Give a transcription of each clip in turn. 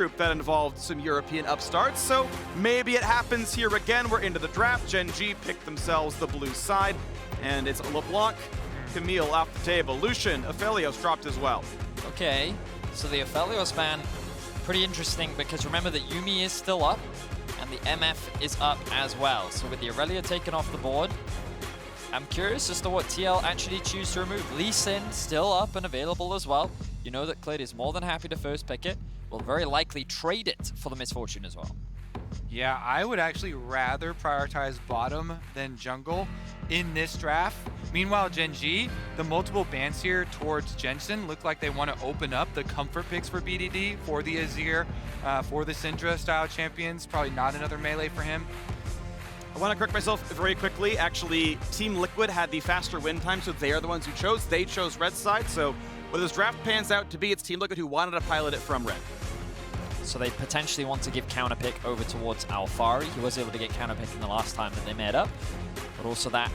group that involved some European upstarts, so maybe it happens here again. We're into the draft. GENG picked themselves the blue side, and it's LeBlanc, Camille off the table. Lucian, Aphelios dropped as well. Okay, so the Aphelios ban, pretty interesting because remember that Yuumi is still up, and the MF is up as well. So with the Aurelia taken off the board, I'm curious as to what TL actually choose to remove. Lee Sin still up and available as well. You know that Clid is more than happy to first pick it. Will very likely trade it for the Misfortune as well. Yeah, I would actually rather prioritize bottom than jungle in this draft. Meanwhile, GENG, the multiple bans here towards Jensen look like they want to open up the comfort picks for BDD, for the Azir, for the Syndra style champions. Probably not another melee for him. I want to correct myself very quickly. Actually, Team Liquid had the faster win time, so they are the ones who chose. They chose red side, so where this draft pans out to be, it's Team Liquid who wanted to pilot it from red. So they potentially want to give counter pick over towards Alphari. He was able to get counter pick in the last time that they made up. But also that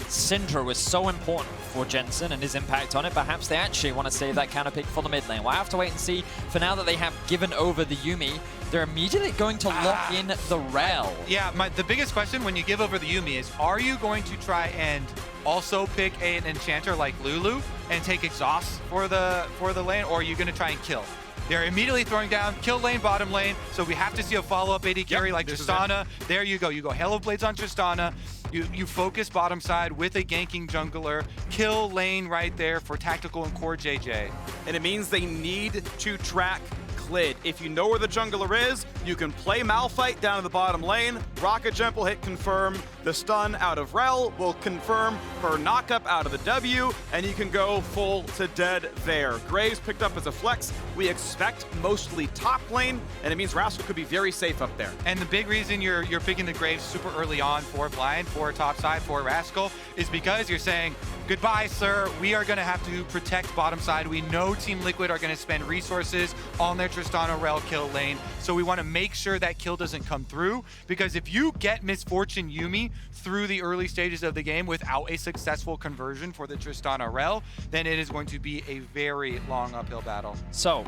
Syndra was so important for Jensen and his impact on it. Perhaps they actually want to save that counter pick for the mid lane. We'll have to wait and see. For now that they have given over the Yuumi, they're immediately going to lock in the Rel. Yeah, the biggest question when you give over the Yuumi is, are you going to try and also pick an enchanter like Lulu and take exhaust for the lane, or are you going to try and kill? They're immediately throwing down, kill lane, bottom lane, so we have to see a follow-up AD carry like Tristana. There you go. You go Halo Blades on Tristana. You focus bottom side with a ganking jungler, kill lane right there for tactical and core JJ. And it means they need to track Clid. If you know where the jungler is, you can play Malphite down to the bottom lane. Rocket Jump will hit confirm. The stun out of Rel will confirm for knockup out of the W, and you can go full to dead there. Graves picked up as a flex. We expect mostly top lane, and it means Rascal could be very safe up there. And the big reason you're picking the Graves super early on for blind, for top side, for Rascal, is because you're saying, goodbye, sir. We are going to have to protect bottom side. We know Team Liquid are going to spend resources on their Tristana Rel kill lane, so we want to make sure that kill doesn't come through, because if you get Misfortune Yuumi through the early stages of the game without a successful conversion for the Tristana Rel, then it is going to be a very long uphill battle. So,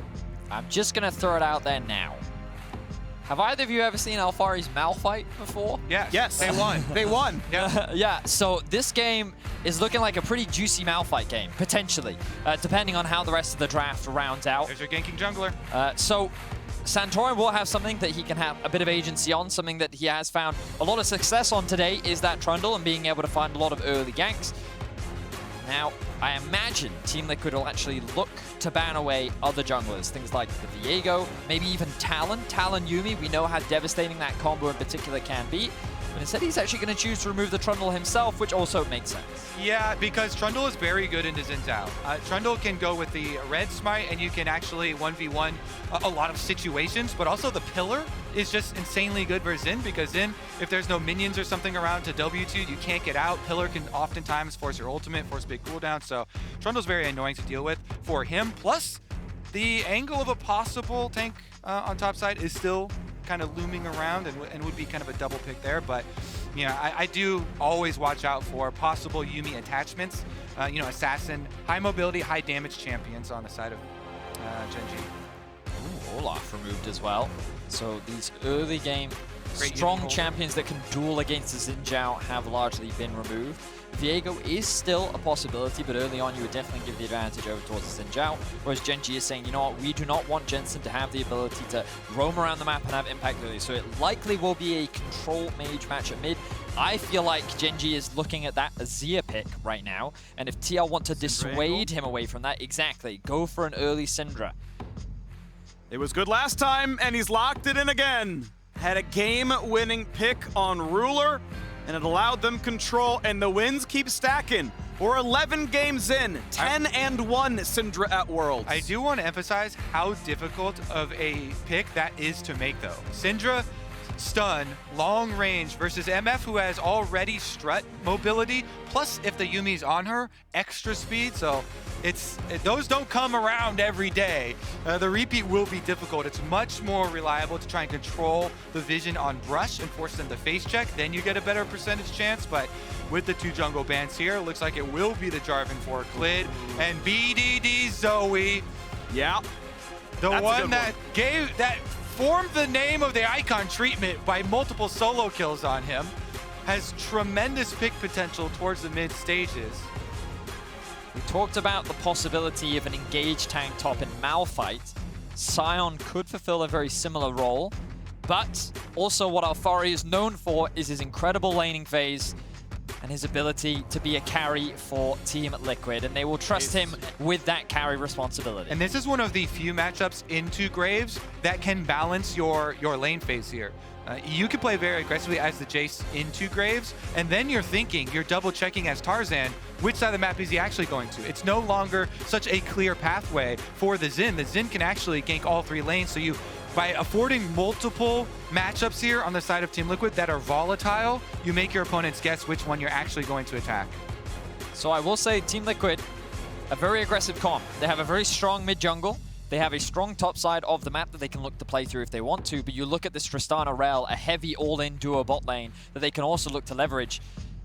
I'm just going to throw it out there now. Have either of you ever seen Alphari's Malphite before? Yes. They won. They won. Yeah. Yeah, so this game is looking like a pretty juicy Malphite game, potentially, depending on how the rest of the draft rounds out. There's your ganking jungler. So Santorin will have something that he can have a bit of agency on. Something that he has found a lot of success on today is that Trundle and being able to find a lot of early ganks. Now, I imagine Team Liquid will actually look to ban away other junglers, things like the Viego, maybe even Talon. Talon Yuumi, we know how devastating that combo in particular can be. But instead, he's actually going to choose to remove the Trundle himself, which also makes sense. Yeah, because Trundle is very good into Xin Zhao. Trundle can go with the red smite, and you can actually 1v1 a lot of situations, but also the pillar is just insanely good for Xin, because Xin, if there's no minions or something around to W2, you can't get out. Pillar can oftentimes force your ultimate, force big cooldown, so Trundle's very annoying to deal with for him. Plus, the angle of a possible tank on top side is still kind of looming around and would be kind of a double pick there, but you know, I do always watch out for possible Yuumi attachments. You know, assassin, high mobility, high damage champions on the side of GENG. Ooh, Olaf removed as well. So these early game Great strong champions that can duel against the Xin Zhao have largely been removed. Viego is still a possibility, but early on you would definitely give the advantage over towards the Xin Zhao, whereas GENG is saying, you know what, we do not want Jensen to have the ability to roam around the map and have impact early, so it likely will be a control mage match at mid. I feel like GENG is looking at that Azir pick right now, and if TL want to dissuade him away from that, exactly, go for an early Syndra. It was good last time, and he's locked it in again. Had a game-winning pick on Ruler, and it allowed them control, and the wins keep stacking. We're 11 games in, 10-1 Syndra at Worlds. I do want to emphasize how difficult of a pick that is to make, though. Syndra, stun, long range versus MF, who has already strut mobility, plus if the Yuumi's on her, extra speed, so those don't come around every day. The repeat will be difficult. It's much more reliable to try and control the vision on brush and force them to face check. Then you get a better percentage chance. But with the two jungle bans here, it looks like it will be the Jarvan for Clid and BDD Zoe. Yeah. The That's a one good that formed the name of the icon treatment by multiple solo kills on him, has tremendous pick potential towards the mid stages. We talked about the possibility of an engaged tank top in Malphite. Sion could fulfill a very similar role, but also what Alfari is known for is his incredible laning phase and his ability to be a carry for Team Liquid, and they will trust him with that carry responsibility. And this is one of the few matchups into Graves that can balance your lane phase here. You can play very aggressively as the Jace into Graves, and then you're thinking, you're double checking as Tarzan, which side of the map is he actually going to? It's no longer such a clear pathway for the Xin. The Xin can actually gank all 3 lanes, so by affording multiple matchups here on the side of Team Liquid that are volatile, you make your opponents guess which one you're actually going to attack. So I will say Team Liquid, a very aggressive comp. They have a very strong mid jungle. They have a strong top side of the map that they can look to play through if they want to, but you look at this Tristana Rel, a heavy all-in duo bot lane that they can also look to leverage.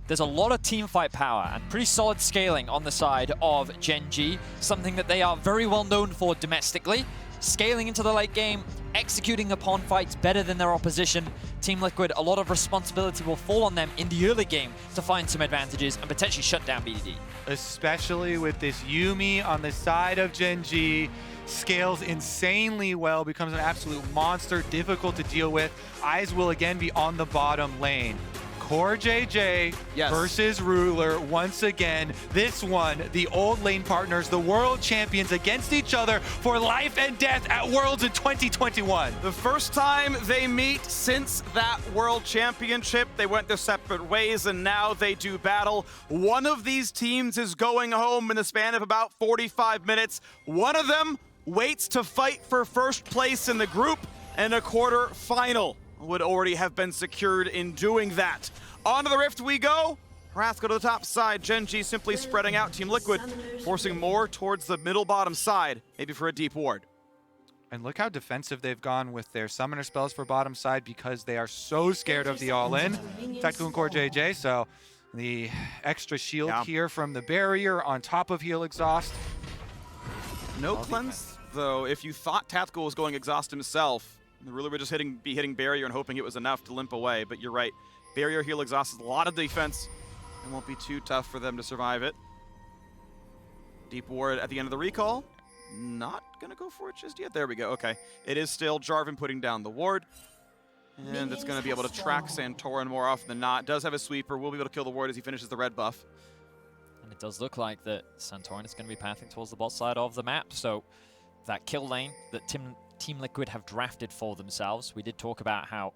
There's a lot of team fight power and pretty solid scaling on the side of GENG, something that they are very well known for domestically. Scaling into the late game, executing upon fights better than their opposition. Team Liquid, a lot of responsibility will fall on them in the early game to find some advantages and potentially shut down BDD. Especially with this Yuumi on the side of GENG. Scales insanely well, becomes an absolute monster, difficult to deal with. Eyes will again be on the bottom lane. Core JJ versus Ruler once again. This one, the old lane partners, the world champions against each other for life and death at Worlds in 2021. The first time they meet since that World Championship, they went their separate ways and now they do battle. One of these teams is going home in the span of about 45 minutes. One of them waits to fight for first place in the group, and a quarter final would already have been secured in doing that. Onto the Rift we go. Wrath go to the top side. GENG simply spreading out. Team Liquid forcing more towards the middle bottom side, maybe for a deep ward. And look how defensive they've gone with their summoner spells for bottom side because they are so scared of the all-in. Tactical and Core JJ, so the extra shield here from the barrier on top of heal exhaust. No cleanse, though. If you thought Tactical was going exhaust himself, the Ruler would just be hitting barrier and hoping it was enough to limp away. But you're right. Barrier heal exhaust is a lot of defense. It won't be too tough for them to survive it. Deep ward at the end of the recall. Not going to go for it just yet. There we go. Okay. It is still Jarvan putting down the ward. And it's going to be able to track Santorin more often than not. Does have a sweeper. Will be able to kill the ward as he finishes the red buff. And it does look like that Santorin is going to be pathing towards the bot side of the map. So that kill lane that Team Liquid have drafted for themselves. We did talk about how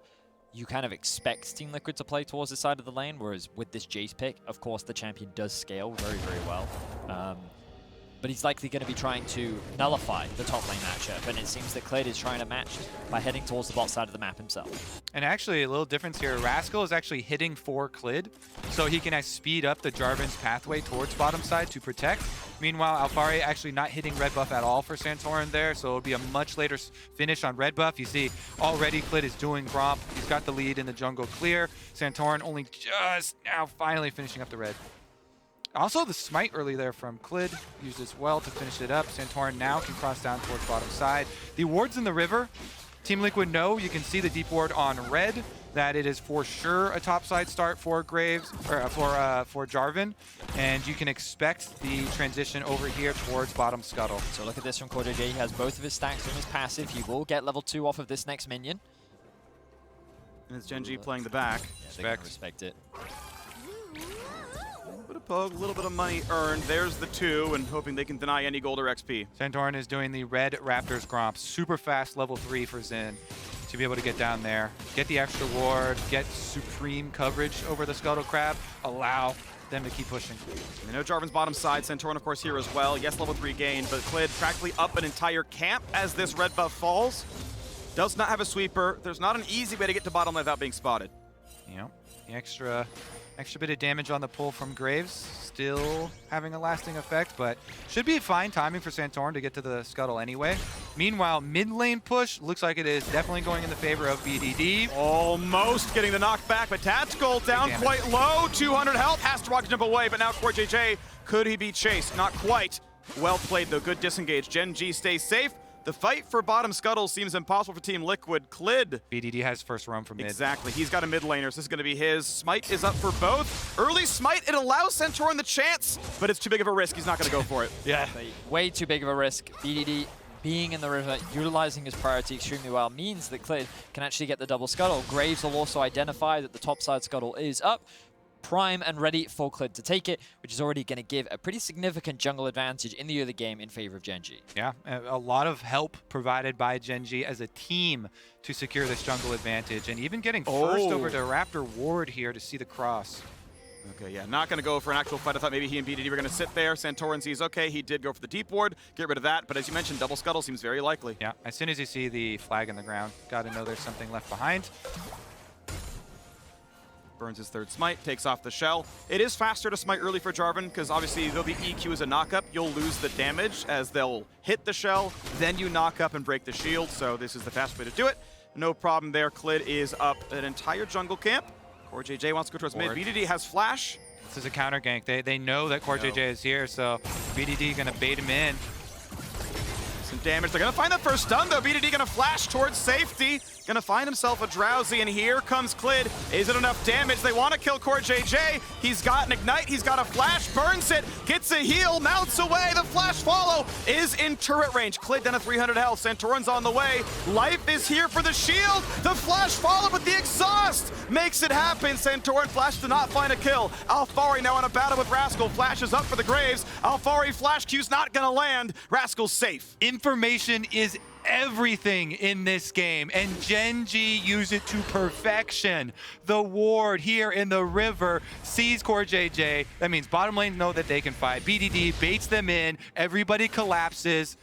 you kind of expect Team Liquid to play towards the side of the lane, whereas with this Jace pick, of course, the champion does scale very, very well. But he's likely going to be trying to nullify the top lane matchup, and it seems that Klid is trying to match by heading towards the bot side of the map himself. And actually, a little difference here. Rascal is actually hitting for Klid, so he can speed up the Jarvan's pathway towards bottom side to protect. Meanwhile, Alfari actually not hitting red buff at all for Santorin there, so it'll be a much later finish on red buff. You see, already Klid is doing Gromp. He's got the lead in the jungle clear. Santorin only just now finally finishing up the red. Also, the smite early there from Klid used as well to finish it up. Santorin now can cross down towards bottom side. The wards in the river, Team Liquid know. You can see the deep ward on red, that it is for sure a topside start for Graves, or for Jarvan, and you can expect the transition over here towards bottom scuttle. So look at this from Core JJ. He has both of his stacks from his passive. He will get level 2 off of this next minion. And it's GENG playing the back. Yeah, they can respect it. A bit of poke, a little bit of money earned. There's the 2, and hoping they can deny any gold or XP. Santorin is doing the red Raptors Gromp. Super fast level 3 for Xin to be able to get down there, get the extra ward, get supreme coverage over the Scuttle Crab, allow them to keep pushing. We know Jarvan's bottom side. Santorin, of course, here as well. Yes, level 3 gain, but Klid practically up an entire camp as this red buff falls. Does not have a sweeper. There's not an easy way to get to bottom lane without being spotted. Yep, the extra bit of damage on the pull from Graves, still having a lasting effect, but should be fine timing for Santorin to get to the scuttle anyway. Meanwhile, mid lane push looks like it is definitely going in the favor of BDD. Almost getting the knockback, but Tactical down quite low. 200 health, has to rock jump away, but now Core JJ, could he be chased? Not quite. Well played though, good disengage. GENG stays safe. The fight for bottom scuttle seems impossible for Team Liquid. Clid. BDD has first roam from mid. Exactly. He's got a mid laner, so this is going to be his. Smite is up for both. Early Smite, it allows Santorin the chance, but it's too big of a risk. He's not going to go for it. Yeah. Way too big of a risk. BDD being in the river, utilizing his priority extremely well, means that Clid can actually get the double scuttle. Graves will also identify that the topside scuttle is up, prime and ready for Clid to take it, which is already going to give a pretty significant jungle advantage in the early game in favor of GENG. Yeah, a lot of help provided by GENG as a team to secure this jungle advantage, and even getting first over to Raptor Ward here to see the cross. Okay, yeah, not going to go for an actual fight. I thought maybe he and BDD were going to sit there. Santorin sees, okay, he did go for the deep ward, get rid of that, but as you mentioned, double scuttle seems very likely. Yeah, as soon as you see the flag in the ground, got to know there's something left behind. Burns his third smite, takes off the shell. It is faster to smite early for Jarvan, because obviously though the EQ is a knock-up, you'll lose the damage as they'll hit the shell, then you knock up and break the shield, so this is the fast way to do it. No problem there. Clid is up an entire jungle camp. Core JJ wants to go towards mid. BDD has flash. This is a counter gank. They know that Core JJ is here, so BDD gonna bait him in. Some damage. They're going to find the first stun, though. BDD going to flash towards safety. Going to find himself a Drowsy, and here comes Clid. Is it enough damage? They want to kill Core JJ. He's got an Ignite. He's got a flash. Burns it. Gets a heal. Mounts away. The flash follow is in turret range. Clid down to 300 health. Santorin's on the way. Life is here for the shield. The flash follow, but the exhaust makes it happen. Santorin flash to not find a kill. Alphari now in a battle with Rascal. Flashes up for the Graves. Alphari flash Q's not going to land. Rascal's safe. Information is everything in this game, and GENG use it to perfection. The ward here in the river sees Core JJ. That means bottom lane know that they can fight. BDD baits them in. Everybody collapses.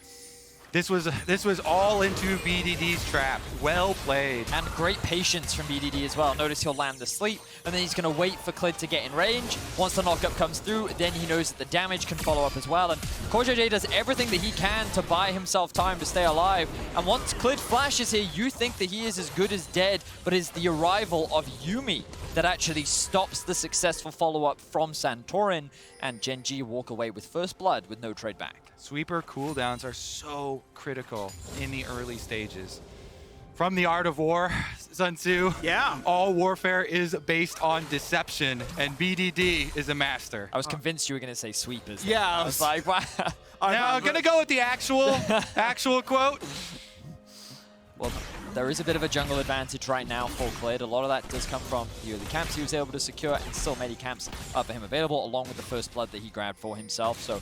This was all into BDD's trap. Well played. And great patience from BDD as well. Notice he'll land the sleep, and then he's going to wait for Clid to get in range. Once the knockup comes through, then he knows that the damage can follow up as well. And Core JJ does everything that he can to buy himself time to stay alive. And once Clid flashes here, you think that he is as good as dead, but it's the arrival of Yuumi that actually stops the successful follow-up from Santorin, and GENG walk away with first blood with no trade back. Sweeper cooldowns are so critical in the early stages. From the art of war, Sun Tzu, yeah, all warfare is based on deception, and BDD is a master. I was convinced you were going to say sweepers. Yeah, I was like, wow. Now I'm going to go with the actual quote. Well, there is a bit of a jungle advantage right now for Clid. A lot of that does come from the early camps he was able to secure, and still many camps for him available, along with the first blood that he grabbed for himself. So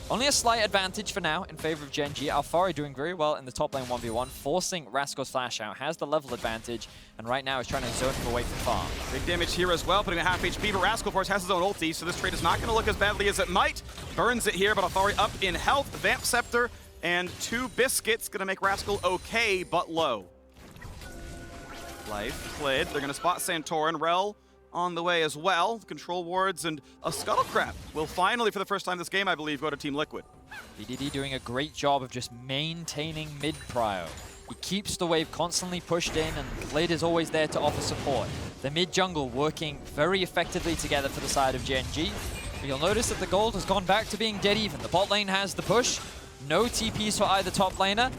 only a slight advantage for now in favor of GENG. Alphari doing very well in the top lane 1v1, forcing Rascal's flash out, has the level advantage, and right now is trying to zone him away from farm. Big damage here as well, putting a half HP, but Rascal, of course, has his own ulti, so this trade is not going to look as badly as it might. Burns it here, but Alphari up in health. Vamp Scepter and 2 Biscuits going to make Rascal okay, but low. Life, Clid, they're going to spot Santorin. Rel on the way as well. Control wards and a Scuttlecrab will finally, for the first time this game, I believe, go to Team Liquid. BDD doing a great job of just maintaining mid-prio. He keeps the wave constantly pushed in, and Clid is always there to offer support. The mid-jungle working very effectively together for the side of GENG. But you'll notice that the gold has gone back to being dead even. The bot lane has the push. No TPs for either top laner.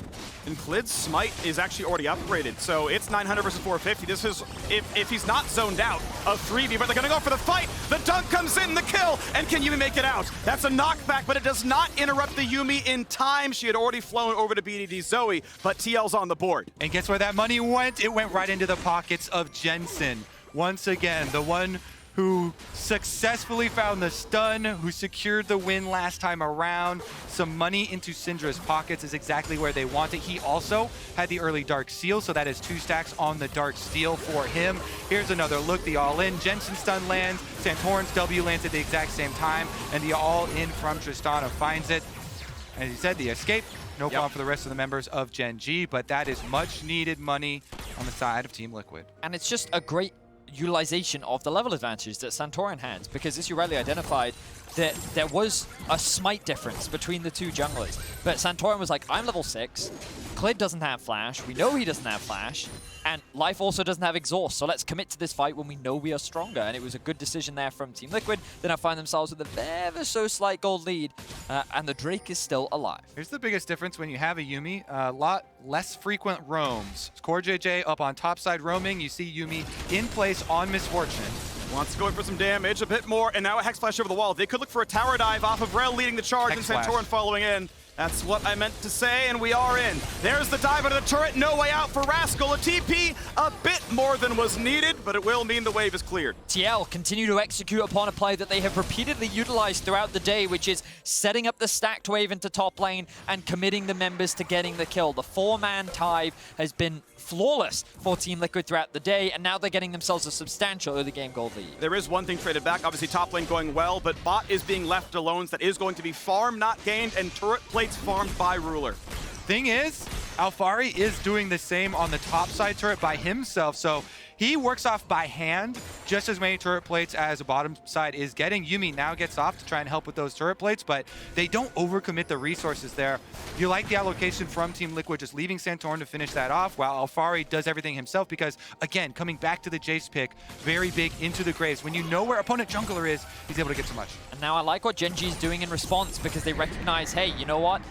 And Clid's smite is actually already upgraded, so it's 900 versus 450. This is, if he's not zoned out, a 3v, but they're gonna go for the fight. The dunk comes in, the kill, and can Yuumi make it out? That's a knockback, but it does not interrupt the Yuumi in time. She had already flown over to BDD Zoe, but TL's on the board. And guess where that money went? It went right into the pockets of Jensen. Once again, the one who successfully found the stun, who secured the win last time around. Some money into Syndra's pockets is exactly where they want it. He also had the early Dark Seal, so that is 2 stacks on the Dark Steel for him. Here's another look, the all-in. Jensen stun lands, Santorin's W lands at the exact same time, and the all-in from Tristana finds it. As he said, the escape, no problem for the rest of the members of GENG, but that is much needed money on the side of Team Liquid. And it's just a great utilization of the level advantage that Santorin had, because as you rightly identified, that there was a smite difference between the two junglers. But Santorin was like, I'm level 6, Clid doesn't have Flash. We know he doesn't have Flash. And Life also doesn't have Exhaust. So let's commit to this fight when we know we are stronger. And it was a good decision there from Team Liquid. They now find themselves with a ever so slight gold lead. And the Drake is still alive. Here's the biggest difference when you have a Yuumi. A lot less frequent roams. CoreJJ up on top side roaming. You see Yuumi in place on Misfortune. Wants to go in for some damage, a bit more, and now a Hex Flash over the wall. They could look for a tower dive off of Rel leading the charge Hex and Santorin Flash. following in. That's what I meant to say, and we are in. There's the dive into the turret, no way out for Rascal. A TP, a bit more than was needed, but it will mean the wave is cleared. TL continue to execute upon a play that they have repeatedly utilized throughout the day, which is setting up the stacked wave into top lane and committing the members to getting the kill. The 4-man Tithe has been flawless for Team Liquid throughout the day, and now they're getting themselves a substantial early game gold lead. There is one thing traded back, obviously top lane going well, but bot is being left alone, so that is going to be farm not gained, and turret plates farmed by Ruler. Thing is, Alphari is doing the same on the top side turret by himself, so he works off by hand just as many turret plates as the bottom side is getting. Yuumi now gets off to try and help with those turret plates, but they don't overcommit the resources there. You like the allocation from Team Liquid, just leaving Santorin to finish that off, while Alphari does everything himself because, again, coming back to the Jace pick, very big into the Graves. When you know where opponent jungler is, he's able to get so much. And now I like what GENG is doing in response because they recognize, hey, you know what?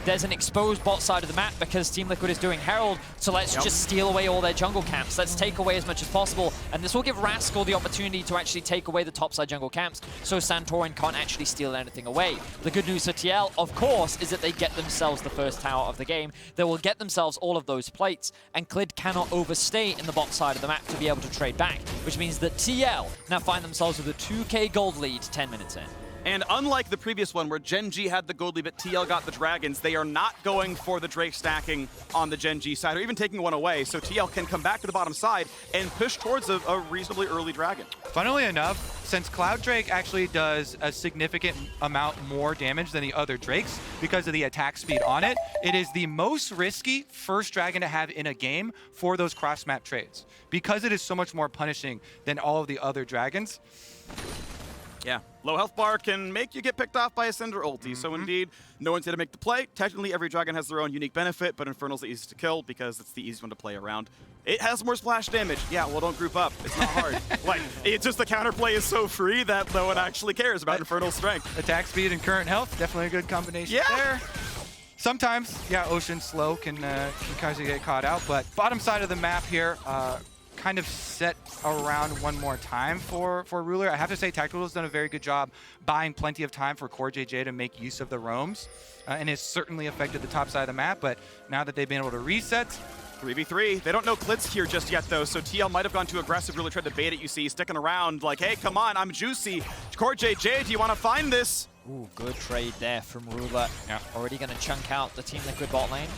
There's an exposed bot side of the map because Team Liquid is doing Herald, so let's just steal away all their jungle camps. Let's take away as much as possible, and this will give Rascal the opportunity to actually take away the topside jungle camps, so Santorin can't actually steal anything away. The good news for TL, of course, is that they get themselves the first tower of the game. They will get themselves all of those plates, and Clid cannot overstay in the bot side of the map to be able to trade back, which means that TL now find themselves with a 2k gold lead 10 minutes in. And unlike the previous one where GENG had the gold lead but TL got the dragons, they are not going for the Drake stacking on the GENG side or even taking one away, so TL can come back to the bottom side and push towards a reasonably early dragon. Funnily enough, since Cloud Drake actually does a significant amount more damage than the other Drakes because of the attack speed on it, it is the most risky first dragon to have in a game for those cross-map trades because it is so much more punishing than all of the other dragons. Yeah, low health bar can make you get picked off by a Cinder ulti, so indeed, no one's going to make the play. Technically, every dragon has their own unique benefit, but Infernal's the easiest to kill because it's the easiest one to play around. It has more splash damage. Yeah, well, don't group up. It's not hard. Like, it's just the counterplay is so free that no one actually cares about Infernal's strength. Attack speed and current health, definitely a good combination there. Sometimes, yeah, Ocean slow can kind of get caught out, but bottom side of the map here, kind of set around one more time for Ruler. I have to say Tactical has done a very good job buying plenty of time for CoreJJ to make use of the roams, and it's certainly affected the top side of the map, but now that they've been able to reset, 3v3. They don't know Clid's here just yet, though, so TL might have gone too aggressive, really tried to bait it, you see, sticking around like, hey, come on, I'm juicy. CoreJJ, do you want to find this? Ooh, good trade there from Ruler. Yeah. Already going to chunk out the Team Liquid bot lane.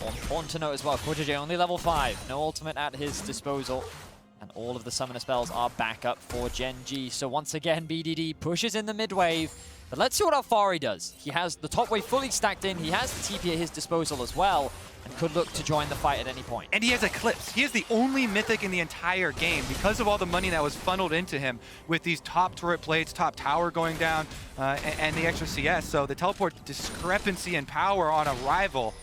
Important to note as well, CoreJJ only level 5, no ultimate at his disposal, and all of the summoner spells are back up for GENG. So once again, BDD pushes in the mid wave, but let's see what Alphari does. He has the top wave fully stacked in, he has the TP at his disposal as well, and could look to join the fight at any point. and he has Eclipse. He is the only mythic in the entire game because of all the money that was funneled into him with these top turret plates, top tower going down, and the extra CS. So the teleport discrepancy in power on arrival.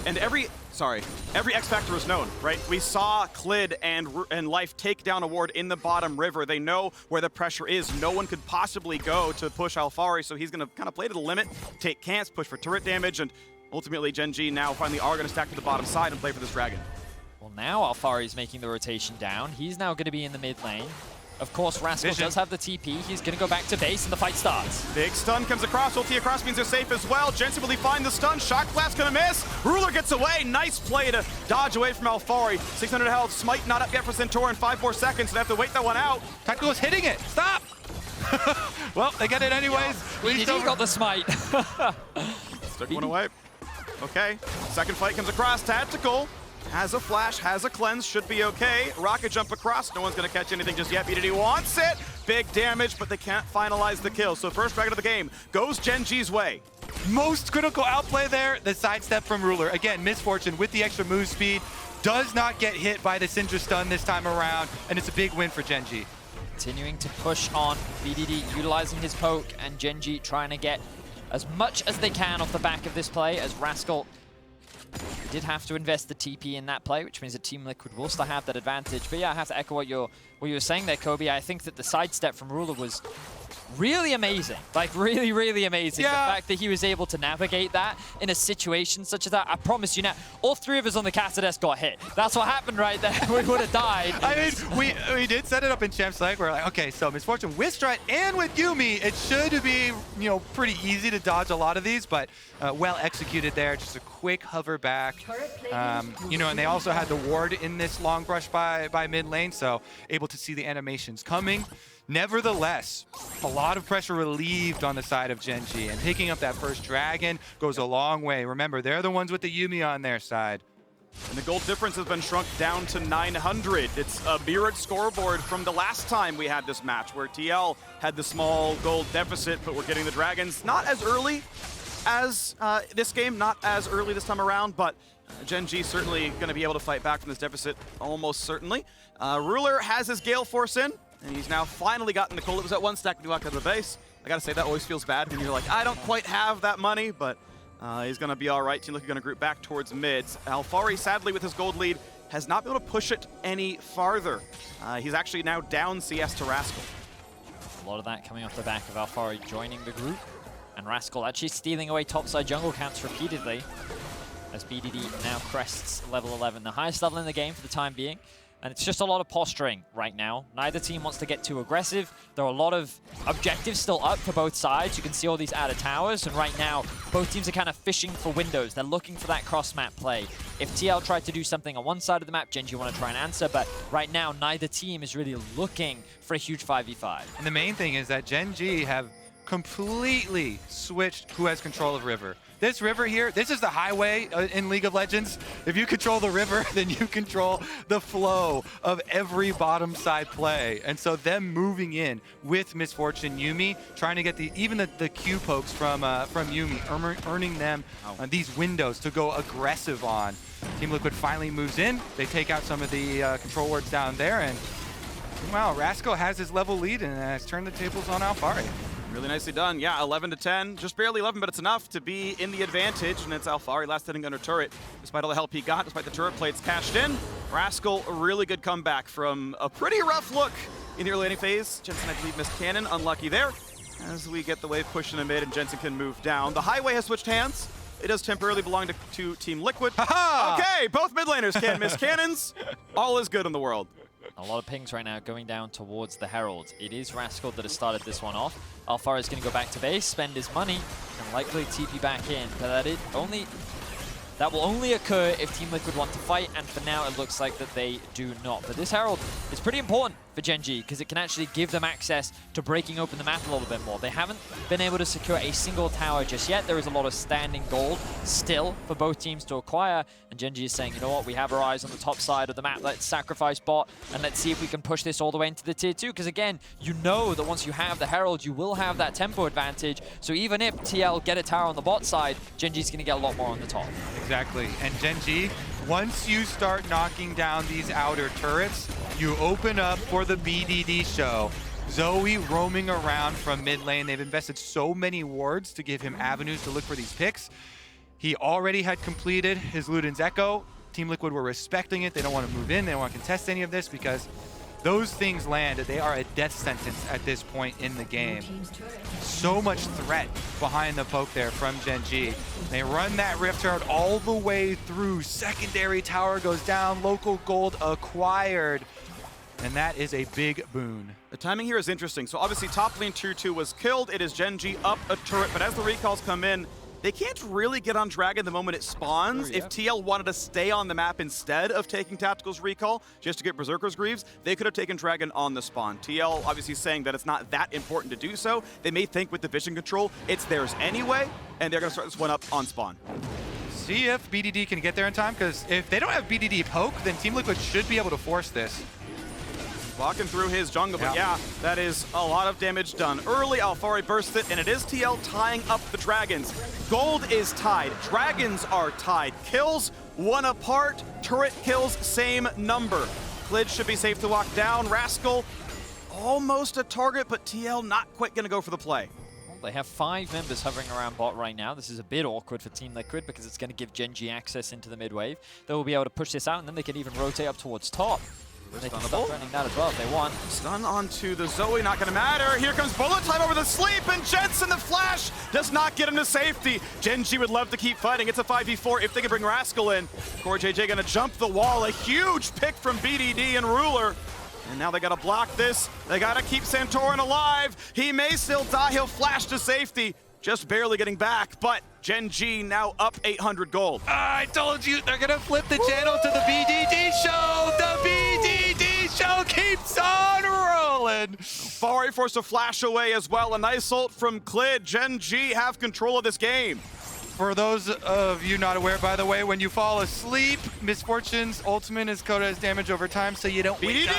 And every X Factor is known, right? We saw Clid and Life take down a ward in the bottom river. They know where the pressure is. No one could possibly go to push Alphari, so he's going to kind of play to the limit, take camps, push for turret damage, and ultimately GENG now finally are going to stack to the bottom side and play for this dragon. Well, now Alphari is making the rotation down. He's now going to be in the mid lane. Of course, Rascal does have the TP. He's going to go back to base, and the fight starts. Big stun comes across. Ulti across means they're safe as well. Jensen, will he find the stun? Shock Blast gonna miss. Ruler gets away. Nice play to dodge away from Alphari. 600 health. Smite not up yet for Santorin. 5 more seconds. They have to wait that one out. Tactical is hitting it. Stop! Well, they get it anyways. BDD got the smite. Took one away. Okay. Second fight comes across. Tactical has a flash, has a cleanse, should be okay. Rocket jump across. No one's going to catch anything just yet. BDD wants it. Big damage, but they can't finalize the kill. So first dragon of the game goes GENG's way. Most critical outplay there, the sidestep from Ruler. Again, Misfortune with the extra move speed. Does not get hit by the Syndra stun this time around, and it's a big win for GENG. Continuing to push on, BDD utilizing his poke, and GENG trying to get as much as they can off the back of this play as Rascal They did have to invest the TP in that play, which means that Team Liquid will still have that advantage. But yeah, I have to echo what you were saying there, Kobe. I think that the sidestep from Ruler was really amazing. Like, really, really amazing. Yeah. The fact that he was able to navigate that in a situation such as that. I promise you now, all three of us on the caster desk got hit. That's what happened right there. We would have died. I mean, we did set it up in Champ's Leg. We're like, okay, so Misfortune with Strat and with Yuumi, it should be, you know, pretty easy to dodge a lot of these, but well executed there. Just a quick hover back. You know, and they also had the ward in this long brush by mid lane, so able to see the animations coming. Nevertheless, a lot of pressure relieved on the side of GENG, and picking up that first dragon goes a long way. Remember, they're the ones with the Yuumi on their side. And the gold difference has been shrunk down to 900. It's a mirrored scoreboard from the last time we had this match, where TL had the small gold deficit, but we're getting the dragons not as early as this game, not as early this time around, but GENG certainly going to be able to fight back from this deficit, almost certainly. Ruler has his Gale Force in, and he's now finally gotten the Cold. It was at one stack when you walk out of the base. I gotta say, that always feels bad when you're like, I don't quite have that money, but he's gonna be all right. Team Liquid gonna group back towards mids. Alphari, sadly, with his gold lead, has not been able to push it any farther. He's actually now down CS to Rascal. A lot of that coming off the back of Alphari joining the group, and Rascal actually stealing away topside jungle camps repeatedly, as BDD now crests level 11, the highest level in the game for the time being. And it's just a lot of posturing right now. Neither team wants to get too aggressive. There are a lot of objectives still up for both sides. You can see all these outer towers, and right now, both teams are kind of fishing for windows. They're looking for that cross-map play. If TL tried to do something on one side of the map, GENG want to try and answer, but right now, neither team is really looking for a huge 5v5. And the main thing is that GENG have completely switched who has control of River. This river here, this is the highway in League of Legends. If you control the river, then you control the flow of every bottom side play. And so them moving in with Misfortune Yuumi, trying to get even the Q pokes from Yuumi, earning them these windows to go aggressive on. Team Liquid finally moves in. They take out some of the control wards down there, and wow, Rascal has his level lead and has turned the tables on Alphari. Really nicely done. Yeah, 11 to 10. Just barely 11, but it's enough to be in the advantage. And it's Alphari last hitting under turret. Despite all the help he got, despite the turret plates cashed in, Rascal, a really good comeback from a pretty rough look in the early laning phase. Jensen, I believe, missed cannon. Unlucky there. As we get the wave pushed in the mid, and Jensen can move down. The highway has switched hands. It does temporarily belong to Team Liquid. Okay, both mid laners can miss cannons. All is good in the world. A lot of pings right now going down towards the Herald. It is Rascal that has started this one off. Alphari is going to go back to base, spend his money, and likely TP back in. But that will only occur if Team Liquid want to fight, and for now it looks like that they do not. But this Herald is pretty important for GENG, because it can actually give them access to breaking open the map a little bit more. They haven't been able to secure a single tower just yet. There is a lot of standing gold still for both teams to acquire, and GENG is saying, you know what, we have our eyes on the top side of the map. Let's sacrifice bot, and let's see if we can push this all the way into the tier 2, because again, you know that once you have the Herald, you will have that tempo advantage. So even if TL get a tower on the bot side, GENG is going to get a lot more on the top. Exactly, and GENG, once you start knocking down these outer turrets, you open up for the BDD show. Zoe roaming around from mid lane. They've invested so many wards to give him avenues to look for these picks. He already had completed his Luden's Echo. Team Liquid were respecting it. They don't want to move in. They don't want to contest any of this, because those things land. They are a death sentence at this point in the game. So much threat behind the poke there from GENG. They run that Rift Herald all the way through. Secondary tower goes down. Local gold acquired. And that is a big boon. The timing here is interesting. So obviously top lane tier 2 was killed. It is GENG up a turret, but as the recalls come in, they can't really get on Dragon the moment it spawns. If TL wanted to stay on the map instead of taking Tactical's recall just to get Berserker's Greaves, they could have taken Dragon on the spawn. TL obviously saying that it's not that important to do so. They may think with the vision control, it's theirs anyway, and they're going to start this one up on spawn. See if BDD can get there in time, because if they don't have BDD poke, then Team Liquid should be able to force this. Walking through his jungle, but yeah, that is a lot of damage done early. Alphari bursts it, and it is TL tying up the dragons. Gold is tied. Dragons are tied. Kills, one apart. Turret kills, same number. Klid should be safe to walk down. Rascal, almost a target, but TL not quite going to go for the play. They have 5 members hovering around bot right now. This is a bit awkward for Team Liquid because it's going to give GENG access into the mid wave. They will be able to push this out, and then they can even rotate up towards top. They can start threatening that as well if they want. Stun onto the Zoe, not gonna matter. Here comes bullet time over the sleep, and Jensen, the flash, does not get him to safety. GENG would love to keep fighting. It's a 5v4 if they can bring Rascal in. Core JJ gonna jump the wall. A huge pick from BDD and Ruler. And now they gotta block this. They gotta keep Santorin alive. He may still die, he'll flash to safety. Just barely getting back, but GENG now up 800 gold. I told you, they're gonna flip the channel to the BDD show. The BDD show keeps on rolling. Fari forced a flash away as well. A nice ult from Clid. GENG have control of this game. For those of you not aware, by the way, when you fall asleep, Misfortune's ultimate is coded as damage over time, so you don't wake up.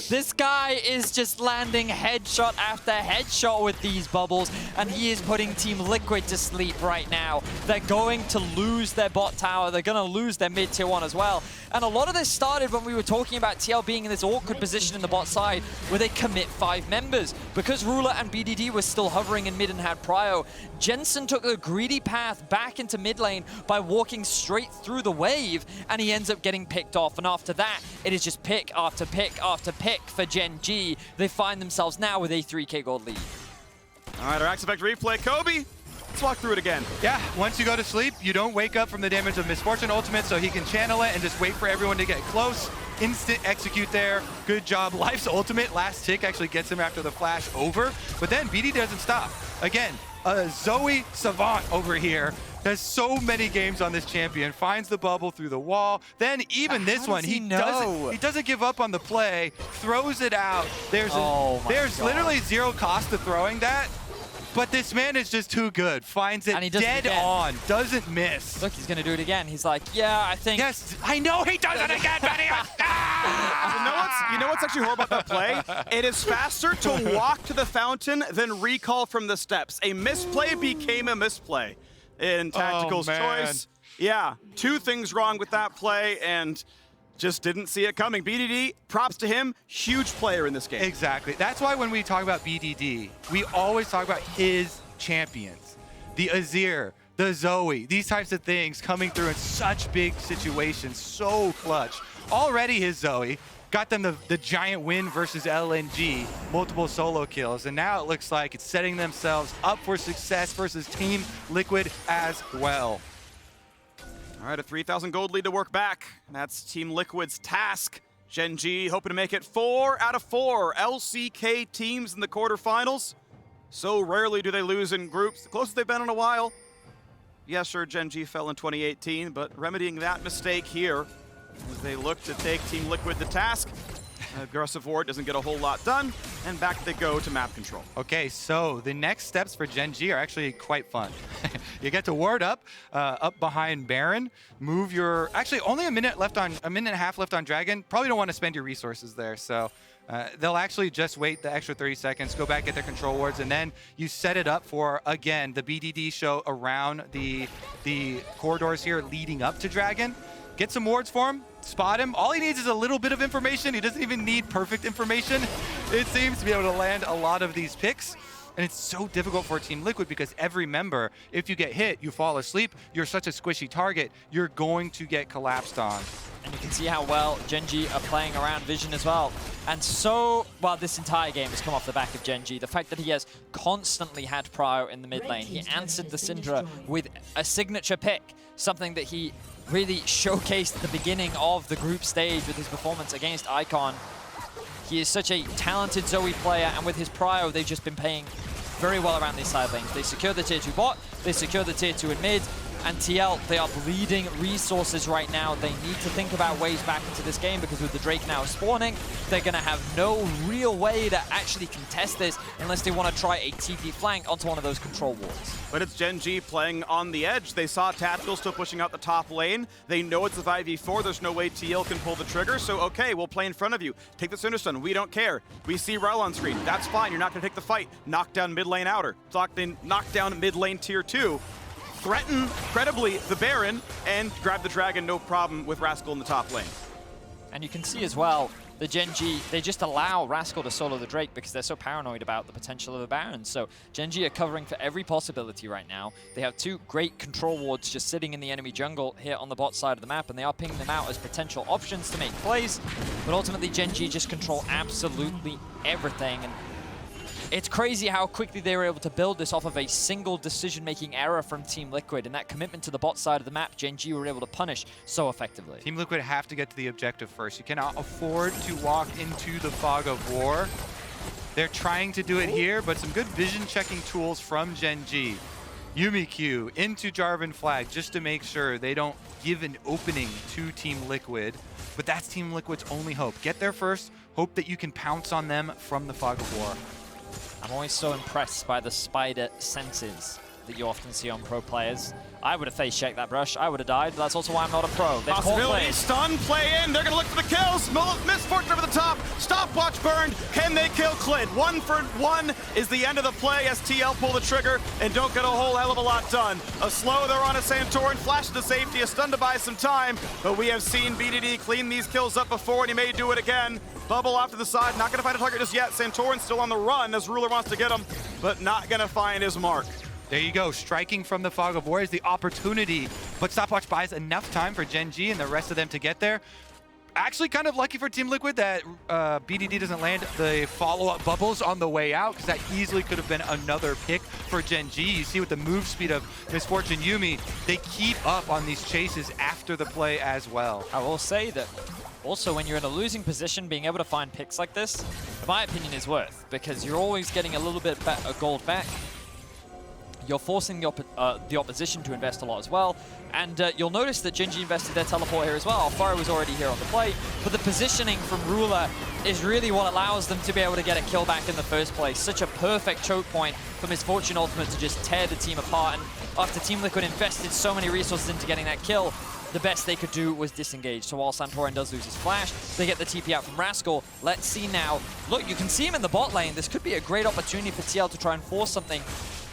This guy is just landing headshot after headshot with these bubbles, and he is putting Team Liquid to sleep right now. They're going to lose their bot tower. They're going to lose their mid tier 1 as well. And a lot of this started when we were talking about TL being in this awkward position in the bot side where they commit 5 members. Because Ruler and BDD were still hovering in mid and had prio, Jensen took a greedy path back into mid lane by walking straight through the wave, and he ends up getting picked off. And after that, it is just pick after pick after pick for GENG. They find themselves now with a 3k gold lead. All right, our Axe Effect replay. Kobe, let's walk through it again. Yeah, once you go to sleep, you don't wake up from the damage of Misfortune ultimate, so he can channel it and just wait for everyone to get close. Instant execute there. Good job. Life's ultimate, last tick, actually gets him after the flash over. But then BD doesn't stop. Again, Zoe Savant over here. There's so many games on this champion. Finds the bubble through the wall. Then even this one, he doesn't give up on the play. Throws it out. There's literally 0 cost to throwing that. But this man is just too good. Finds it dead on. Doesn't miss. Look, he's going to do it again. He's like, yeah, I think... Yes, I know he does it again, Benny. You know what's actually horrible about that play? It is faster to walk to the fountain than recall from the steps. A misplay became a misplay in Tactical's choice. Yeah, 2 things wrong with that play, and just didn't see it coming. BDD, props to him, huge player in this game. Exactly. That's why when we talk about BDD, we always talk about his champions. The Azir, the Zoe, these types of things coming through in such big situations, so clutch. Already his Zoe got them the giant win versus LNG, multiple solo kills, and now it looks like it's setting themselves up for success versus Team Liquid as well. All right, a 3,000 gold lead to work back. That's Team Liquid's task. GENG hoping to make it 4 out of 4 LCK teams in the quarterfinals. So rarely do they lose in groups. The closest they've been in a while. Yeah, sure, GENG fell in 2018, but remedying that mistake here as they look to take Team Liquid to task. Aggressive ward doesn't get a whole lot done, and back they go to map control. Okay, so the next steps for GENG are actually quite fun. You get to ward up behind Baron, move your, actually only a minute and a half left on Dragon. Probably don't want to spend your resources there, so they'll actually just wait the extra 30 seconds, go back, get their control wards, and then you set it up for, again, the BDD show around the corridors here leading up to Dragon. Get some wards for him, spot him. All he needs is a little bit of information. He doesn't even need perfect information. It seems to be able to land a lot of these picks. And it's so difficult for Team Liquid because every member, if you get hit, you fall asleep, you're such a squishy target, you're going to get collapsed on. And you can see how well GENG are playing around Vision as well. And so, well, this entire game has come off the back of GENG. The fact that he has constantly had prio in the mid lane. He answered the Syndra with a signature pick, something that he really showcased at the beginning of the group stage with his performance against Icon. He is such a talented Zoe player, and with his prio, they've just been playing very well around these side lanes. They secure the tier 2 bot, they secure the tier 2 in mid, and TL, they are bleeding resources right now. They need to think about ways back into this game because with the Drake now spawning, they're going to have no real way to actually contest this unless they want to try a TP flank onto one of those control walls. But it's GENG playing on the edge. They saw Tactical still pushing out the top lane. They know it's a 5v4. There's no way TL can pull the trigger. So, okay, we'll play in front of you. Take the Cinderstone. We don't care. We see Rel on screen. That's fine. You're not going to take the fight. Knock down mid lane outer. Knock down mid lane tier 2. Threaten, credibly, the Baron, and grab the Dragon, no problem with Rascal in the top lane. And you can see as well, the GENG, they just allow Rascal to solo the Drake because they're so paranoid about the potential of a Baron. So GENG are covering for every possibility right now. They have 2 great control wards just sitting in the enemy jungle here on the bot side of the map, and they are pinging them out as potential options to make plays. But ultimately, GENG just control absolutely everything. And it's crazy how quickly they were able to build this off of a single decision-making error from Team Liquid, and that commitment to the bot side of the map, GENG were able to punish so effectively. Team Liquid have to get to the objective first. You cannot afford to walk into the fog of war. They're trying to do it here, but some good vision checking tools from GENG. Yumi Q into Jarvan Flag just to make sure they don't give an opening to Team Liquid. But that's Team Liquid's only hope. Get there first, hope that you can pounce on them from the fog of war. I'm always so impressed by the spider senses that you often see on pro players. I would have face checked that brush. I would have died. That's also why I'm not a pro. They've Possibility, stun, play in. They're going to look for the kills. Misfortune over the top. Stopwatch burned. Can they kill Clid? 1 for 1 is the end of the play as TL pull the trigger and don't get a whole hell of a lot done. A slow, they're on a Santorin. Flash to safety, a stun to buy some time. But we have seen BDD clean these kills up before, and he may do it again. Bubble off to the side. Not going to find a target just yet. Santorin still on the run as Ruler wants to get him, but not going to find his mark. There you go, striking from the fog of war is the opportunity, but Stopwatch buys enough time for GENG and the rest of them to get there. Actually kind of lucky for Team Liquid that BDD doesn't land the follow-up bubbles on the way out, because that easily could have been another pick for GENG. You see with the move speed of Misfortune Yumi, they keep up on these chases after the play as well. I will say that also, when you're in a losing position, being able to find picks like this, in my opinion, is worth, because you're always getting a little bit of gold back. You're forcing the opposition to invest a lot as well. And you'll notice that GENG invested their teleport here as well. Alfaro was already here on the play, but the positioning from Ruler is really what allows them to be able to get a kill back in the first place. Such a perfect choke point for Misfortune Ultimate to just tear the team apart. And after Team Liquid invested so many resources into getting that kill, the best they could do was disengage. So while Santorin does lose his flash, they get the TP out from Rascal. Let's see now. Look, you can see him in the bot lane. This could be a great opportunity for TL to try and force something,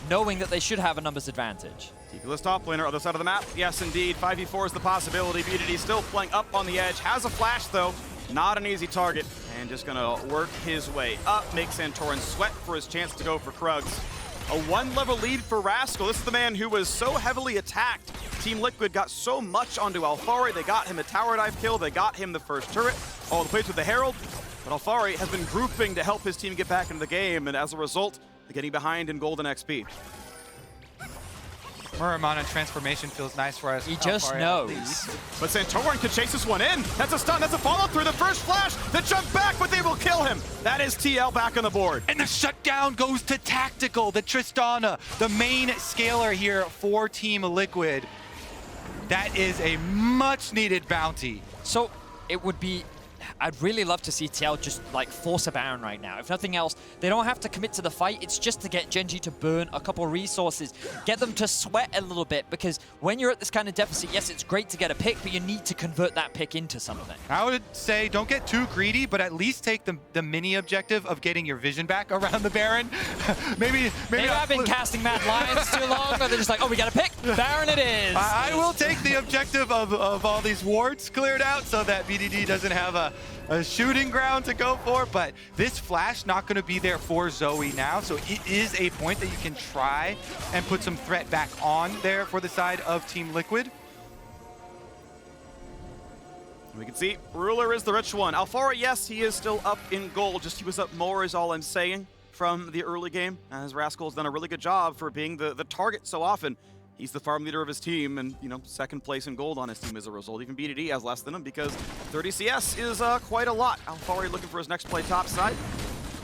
knowing that they should have a numbers advantage. TP-less top laner, other side of the map. Yes, indeed. 5v4 is the possibility. BDD still playing up on the edge. Has a flash, though. Not an easy target. And just going to work his way up. Make Santorin sweat for his chance to go for Krugs. A 1-level lead for Rascal. This is the man who was so heavily attacked. Team Liquid got so much onto Alfari. They got him a tower dive kill. They got him the first turret. All the plays with the Herald. But Alfari has been grouping to help his team get back into the game. And as a result, they're getting behind in golden XP. Muramana transformation feels nice for us. He just knows. But Santorin could chase this one in. That's a stun, that's a follow through. The first flash, the jump back, but they will kill him. That is TL back on the board. And the shutdown goes to Tactical, the Tristana, the main scaler here for Team Liquid. That is a much needed bounty. So it would be, I'd really love to see TL just like force a Baron right now. If nothing else, they don't have to commit to the fight. It's just to get GENG to burn a couple resources, get them to sweat a little bit, because when you're at this kind of deficit, yes, it's great to get a pick, but you need to convert that pick into something. I would say don't get too greedy, but at least take the mini objective of getting your vision back around the Baron. maybe I've been casting Mad Lions too long, but they're just like, oh, we got a pick, Baron it is. I will take the objective of all these wards cleared out so that BDD doesn't have a shooting ground to go for, but this flash not going to be there for Zoe now, so it is a point that you can try and put some threat back on there for the side of Team Liquid. We can see Ruler is the rich one. Alfaro, yes, he is still up in gold, just he was up more is all I'm saying from the early game, as Rascal's done a really good job for being the target so often. He's the farm leader of his team, and, you know, second place in gold on his team as a result. Even BDD has less than him because 30 CS is quite a lot. Alfari looking for his next play top side.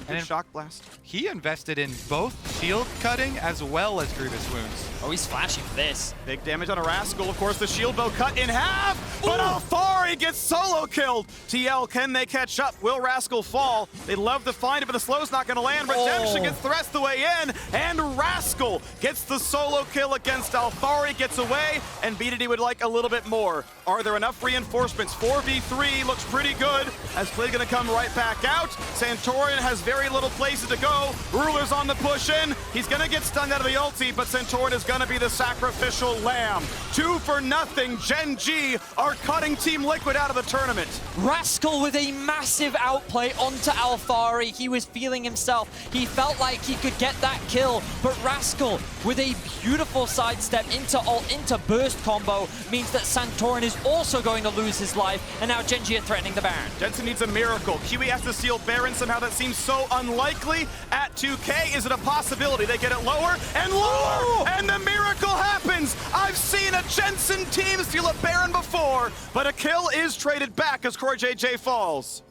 Good shock blast. He invested in both shield cutting as well as Grievous Wounds. Oh, he's flashing for this. Big damage on a Rascal. Of course, the shield bow cut in half, but Alfari gets solo killed. TL, can they catch up? Will Rascal fall? They'd love to find it, but the slow's not going to land. Redemption gets the rest of the way in, and Rascal gets the solo kill against Alfari, gets away, and BDD would like a little bit more. Are there enough reinforcements? 4v3 looks pretty good, as Clay going to come right back out. Santorin has very little places to go. Ruler's on the push in. Jensen, he's gonna get stunned out of the ulti, but Santorin is gonna be the sacrificial lamb. 2-0, GENG are cutting Team Liquid out of the tournament. Rascal with a massive outplay onto Alfari. He was feeling himself. He felt like he could get that kill, but Rascal with a beautiful sidestep into ult, into burst combo means that Santorin is also going to lose his life, and now GENG are threatening the Baron. Jensen needs a miracle. Kiwi has to seal Baron somehow. That seems so unlikely. At 2K, is it a possibility? They get it lower and lower, and the miracle happens. I've seen a Jensen team steal a Baron before, but a kill is traded back as CoreJJ falls.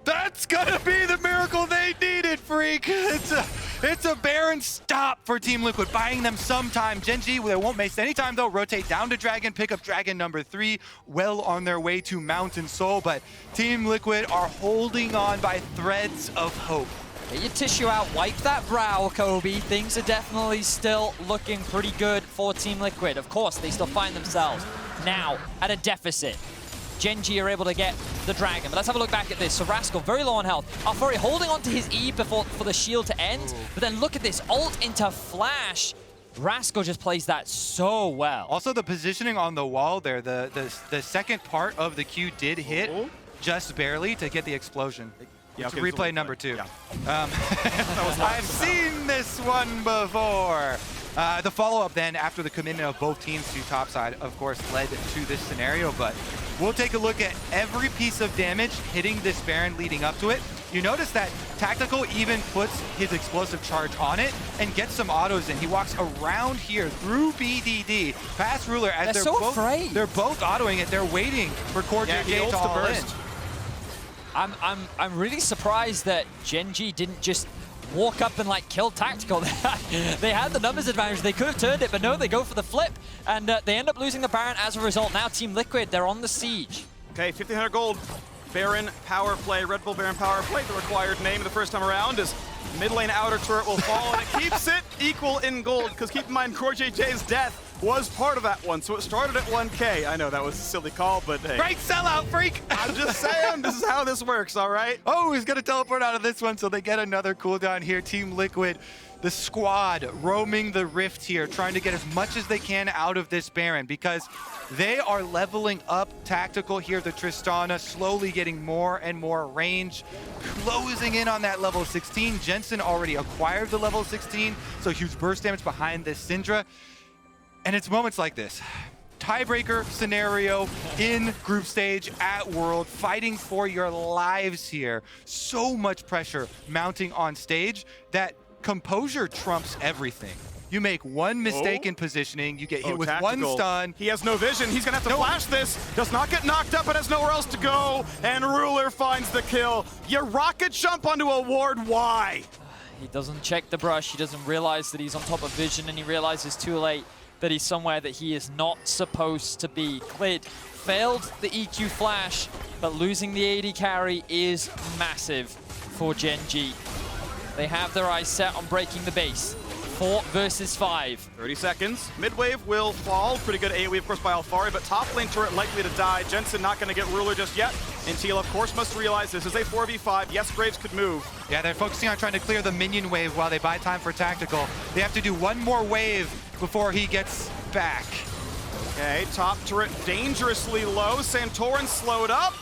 That's gonna be the miracle they needed, Freak. It's a Baron stop for Team Liquid, buying them some time. GENG, they won't waste any time though. Rotate down to Dragon, pick up Dragon number 3, well on their way to Mountain Soul, but Team Liquid are holding on by threads of hope. Get your tissue out, wipe that brow, Kobe. Things are definitely still looking pretty good for Team Liquid. Of course, they still find themselves now at a deficit. GENG are able to get the Dragon, but let's have a look back at this. So Rascal, very low on health. Alfari holding onto his E for the shield to end, but then look at this, ult into Flash. Rascal just plays that so well. Also, the positioning on the wall there, the second part of the Q did hit just barely to get the explosion. Yeah, It's okay, replay number 2. Yeah. I've seen this one before. The follow-up then after the commitment of both teams to topside, of course, led to this scenario, but we'll take a look at every piece of damage hitting this Baron leading up to it. You notice that Tactical even puts his explosive charge on it and gets some autos in. He walks around here through BDD, past Ruler as They're so afraid. They're both autoing it. They're waiting for CoreJJ to all in. I'm really surprised that GENG didn't just walk up and like kill Tactical. They had the numbers advantage. They could have turned it, but no, they go for the flip, and they end up losing the Baron as a result. Now Team Liquid, they're on the siege. Okay, 1,500 gold. Baron power play, Red Bull Baron power play. The required name the first time around is mid lane outer turret will fall, and it keeps it equal in gold, because keep in mind CoreJJ's death was part of that one, so it started at 1K. I know that was a silly call, but hey. Great sellout, Freak! I'm just saying, this is how this works, all right? Oh, he's gonna teleport out of this one, so they get another cooldown here. Team Liquid, the squad roaming the rift here, trying to get as much as they can out of this Baron, because they are leveling up Tactical here. The Tristana slowly getting more and more range, closing in on that level 16. Jensen already acquired the level 16, so huge burst damage behind this Syndra. And it's moments like this. Tiebreaker scenario in group stage at World, fighting for your lives here. So much pressure mounting on stage that composure trumps everything. You make one mistake in positioning, you get hit with Tactical. one stun. He has no vision. He's gonna have to flash this. Does not get knocked up, but has nowhere else to go. And Ruler finds the kill. You rocket jump onto a ward. Why? He doesn't check the brush. He doesn't realize that he's on top of vision, and he realizes too late that he's somewhere that he is not supposed to be. Clid failed the EQ flash, but losing the AD carry is massive for GENG. They have their eyes set on breaking the base. 4 versus 5. 30 seconds. Mid-wave will fall. Pretty good AoE, of course, by Alfari, but top lane turret likely to die. Jensen not going to get Ruler just yet. And Teal, of course, must realize this is a 4v5. Yes, Graves could move. Yeah, they're focusing on trying to clear the minion wave while they buy time for Tactical. They have to do one more wave before he gets back. Okay, top turret dangerously low. Santorin slowed up.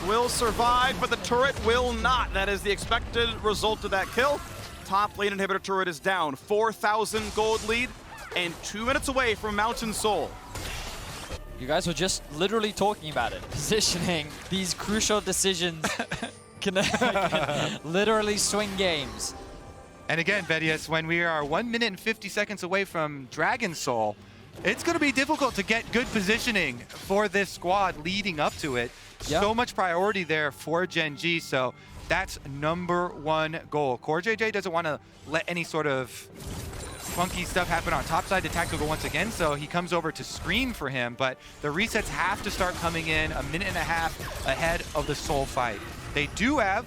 Will survive, but the turret will not. That is the expected result of that kill. Top lane inhibitor turret is down. 4,000 gold lead and 2 minutes away from Mountain Soul. You guys were just literally talking about it. Positioning, these crucial decisions can literally swing games. And again, Vedius, when we are 1 minute and 50 seconds away from Dragon Soul, it's going to be difficult to get good positioning for this squad leading up to it. Yep. So much priority there for GENG, so that's #1 goal. CoreJJ doesn't want to let any sort of funky stuff happen on top side to Tactical once again, so he comes over to screen for him, but the resets have to start coming in 1.5 minutes ahead of the Soul fight. They do have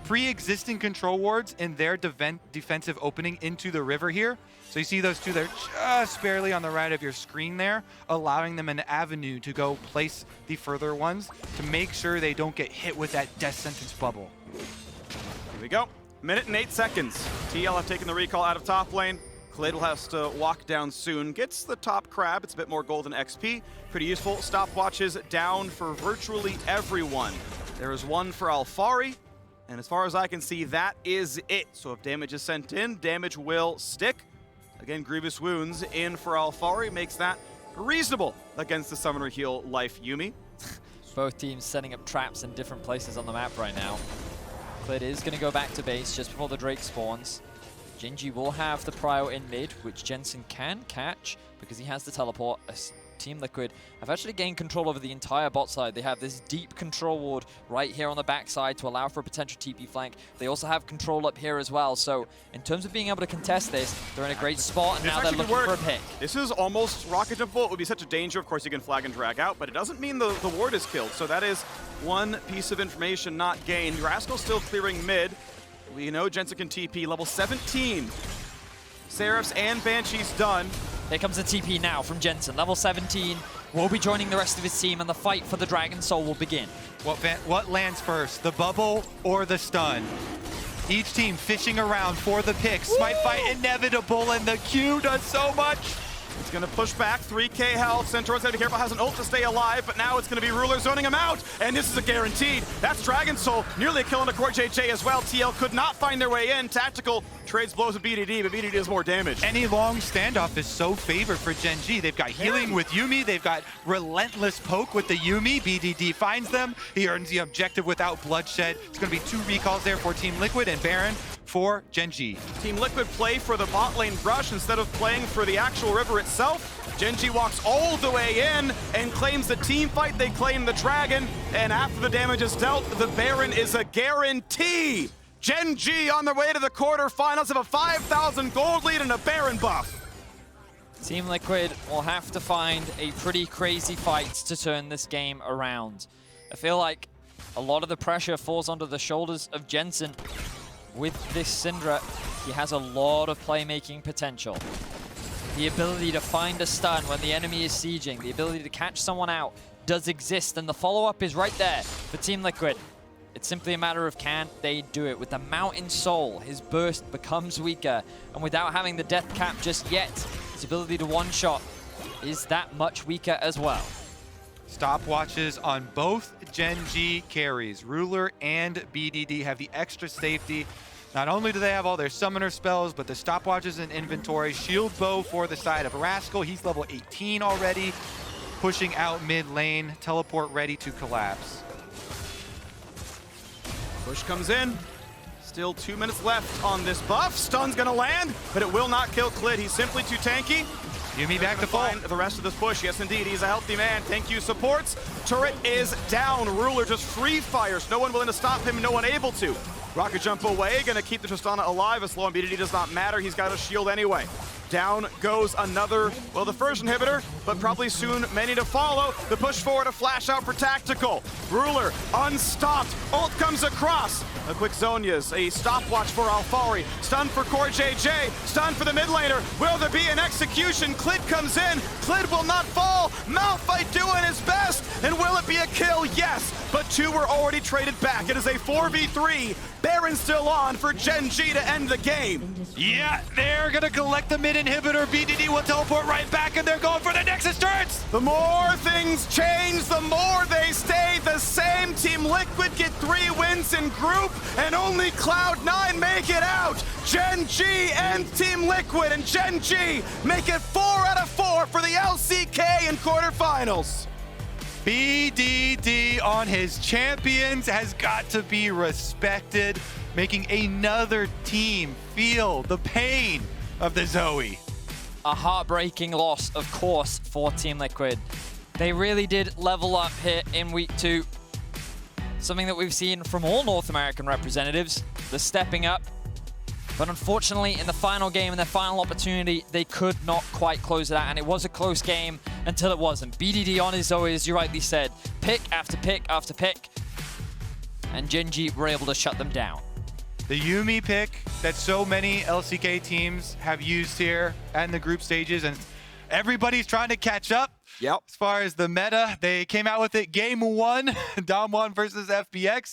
pre-existing control wards in their defensive opening into the river here. So you see those two there just barely on the right of your screen there, allowing them an avenue to go place the further ones to make sure they don't get hit with that death sentence bubble. Here we go. Minute and 8 seconds. TL have taken the recall out of top lane. Klid will have to walk down soon. Gets the top crab. It's a bit more golden XP. Pretty useful. Stopwatches down for virtually everyone. There is one for Alfari. And as far as I can see, that is it. So if damage is sent in, damage will stick. Again, Grievous Wounds in for Alfari makes that reasonable against the Summoner Heal Life Yuumi. Both teams setting up traps in different places on the map right now. Klid is going to go back to base just before the Drake spawns. GENG will have the prio in mid, which Jensen can catch because he has the teleport. Team Liquid have actually gained control over the entire bot side. They have this deep control ward right here on the backside to allow for a potential TP flank. They also have control up here as well. So in terms of being able to contest this, they're in a great spot, and now they're looking for a pick. This is almost rocket jump. It would be such a danger. Of course, you can flag and drag out, but it doesn't mean the ward is killed. So that is one piece of information not gained. Rascal still clearing mid. We know Jensen can TP level 17. Seraphs and Banshees done. Here comes the TP now from Jensen, level 17. Will be joining the rest of his team, and the fight for the Dragon Soul will begin. What lands first, the bubble or the stun? Each team fishing around for the pick. Smite fight inevitable, and the Q does so much. It's going to push back, 3k health. Centaur's got to be careful, has an ult to stay alive, but now it's going to be Ruler zoning him out, and this is a guaranteed. That's Dragon Soul, nearly a kill on the core JJ as well. TL could not find their way in. Tactical trades blows with BDD, but BDD does more damage. Any long standoff is so favored for GENG. They've got healing with Yuumi, they've got relentless poke with the Yuumi. BDD finds them, he earns the objective without bloodshed. It's going to be 2 recalls there for Team Liquid and Baron for GENG. Team Liquid play for the bot lane brush instead of playing for the actual river itself. GENG walks all the way in and claims the team fight. They claim the dragon, and after the damage is dealt, the Baron is a guarantee. GENG on their way to the quarterfinals of a 5,000 gold lead and a Baron buff. Team Liquid will have to find a pretty crazy fight to turn this game around. I feel like a lot of the pressure falls onto the shoulders of Jensen. With this Syndra, he has a lot of playmaking potential. The ability to find a stun when the enemy is sieging, the ability to catch someone out does exist, and the follow-up is right there for Team Liquid. It's simply a matter of can they do it. With the Mountain Soul, his burst becomes weaker, and without having the death cap just yet, his ability to one-shot is that much weaker as well. Stopwatches on both GENG carries. Ruler and BDD have the extra safety. Not only do they have all their summoner spells, but the stopwatches in inventory. Shield bow for the side of Rascal. He's level 18 already. Pushing out mid lane. Teleport ready to collapse. Push comes in. Still 2 minutes left on this buff. Stun's gonna land, but it will not kill Klid. He's simply too tanky. Yuumi back to full. The rest of this push, yes indeed, he's a healthy man. Thank you, supports. Turret is down. Ruler just free fires. No one willing to stop him, no one able to. Rocket jump away, gonna keep the Tristana alive. As slow and BDD does not matter, he's got a shield anyway. Down goes another, well, the first inhibitor, but probably soon many to follow. The push forward, a flash out for Tactical. Ruler unstopped, ult comes across. A quick Zonia's, a stopwatch for Alfari. Stun for Core JJ, stun for the mid laner. Will there be an execution? Klid comes in, Klid will not fall. Malphite doing his best, and will it be a kill? Yes, but 2 were already traded back. It is a 4v3. Baron still on for GENG to end the game. Yeah, they're gonna collect the mid inhibitor. BDD will teleport right back, and they're going for the Nexus turrets. The more things change, the more they stay the same. Team Liquid get 3 wins in group, and only Cloud9 make it out. GENG and Team Liquid and GENG make it 4 out of 4 for the LCK in quarterfinals. BDD on his champions has got to be respected, making another team feel the pain of the Zoe. A heartbreaking loss, of course, for Team Liquid. They really did level up here in week 2. Something that we've seen from all North American representatives, the stepping up. But unfortunately, in the final game, in their final opportunity, they could not quite close it out, and it was a close game until it wasn't. BDD on his Zoe, as you rightly said, pick after pick after pick, and GENG were able to shut them down. The Yuumi pick that so many LCK teams have used here and the group stages, and everybody's trying to catch up. Yep. As far as the meta, they came out with it game 1, Dom 1 versus FBX.